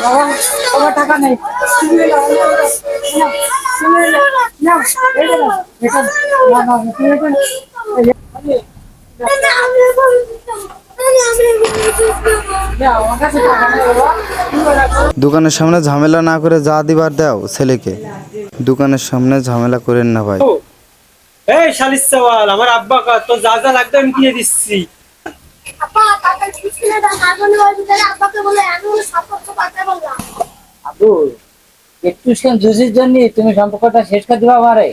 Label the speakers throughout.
Speaker 1: বাবা, বাবা টাকা নেই। তুমি নাও, নাও, নাও, তুমি নাও, নাও, এটা নাও, এটা নাও, নাও, নাও, তুমি এটা নাও। এই যে, নাও, আমার কাছে টাকা নেই বাবা, তুমি রাখো।
Speaker 2: দোকানের সামনে ঝামেলা না করে যা দিবার দাও ছেলেকে। দোকানের সামনে ঝামেলা করেন না ভাই।
Speaker 3: এই শালিস সওয়াল, আমার আব্বা কা তো যা যা লাগবে আমি কিনে দিচ্ছি।
Speaker 4: আপা টাকা দিচ্ছি না, আগুন ওই ভিতরে আব্বাকে বলে আমি ওই সম্পর্ক পাতে বললাম।
Speaker 1: আবু, একটু সেন জুসির জন্য তুমি সম্পর্কটা শেষ করে দিবা পারে।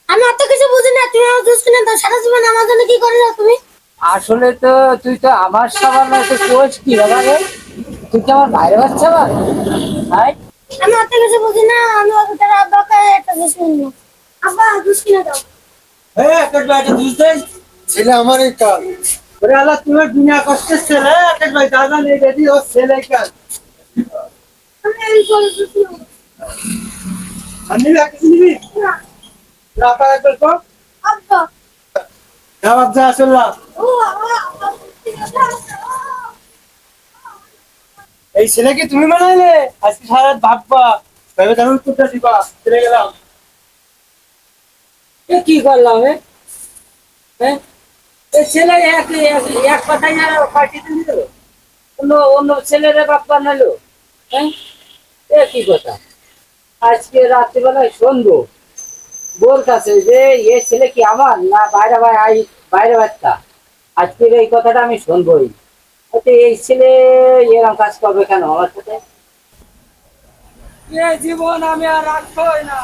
Speaker 4: আমি অত কিছু বুঝি না, তুমি আমার জুস কিনে দাও, সারা জীবন আমার জন্য কি করেছো তুমি?
Speaker 1: আসলে তো তুই তো আমার সবার না, তো কোচ কি বাবা রে? তুই কি আমার বাইরে বাচ্চা বা? ভাই,
Speaker 4: আমি অত কিছু বুঝি না, আমি ওই ভিতরে আব্বাকে একটা জুস কিনে দাও। আব্বা জুস কিনে দাও।
Speaker 3: এই একটা একটা দুধ দেই।
Speaker 5: ছেলে আমারই কাজ।
Speaker 3: ওরে আল্লাহ, তোমার দুনিয়া কষ্টের ছেলে, একটা ভাই দাদা নেই দেখি ও ছেলে কাজ।
Speaker 4: আমি এই করে জুস কিনে দাও।
Speaker 3: আমি রাখি নিবি
Speaker 4: না,
Speaker 3: না পারা করব।
Speaker 4: আব্বা।
Speaker 3: জবাব যা আসল।
Speaker 4: ও আব্বা, আব্বা জুস কিনে দাও।
Speaker 3: এই ছেলেকে তুমি বানাইলে, আজকে সারা রাত ভাববা, ভেবে তার উত্তরটা দিবা। চলে গেলাম।
Speaker 1: এ কি করলাম হ্যাঁ? এই ছেলে এক এক এক কথাই না পার্টিতে নিল, অন্য অন্য ছেলেরা বাপ বানালো। হ্যাঁ, এ কি কথা? আজকে রাত্রিবেলায় শুনবো বোর কাছে যে এ ছেলে কি আমার না বাইরে ভাই আই, বাইরে বাচ্চা। আজকের এই কথাটা আমি শুনবোই। আচ্ছা, এই ছেলে এরকম কাজ করবে কেন আমার সাথে? এ জীবন আমি আর রাখবোই না।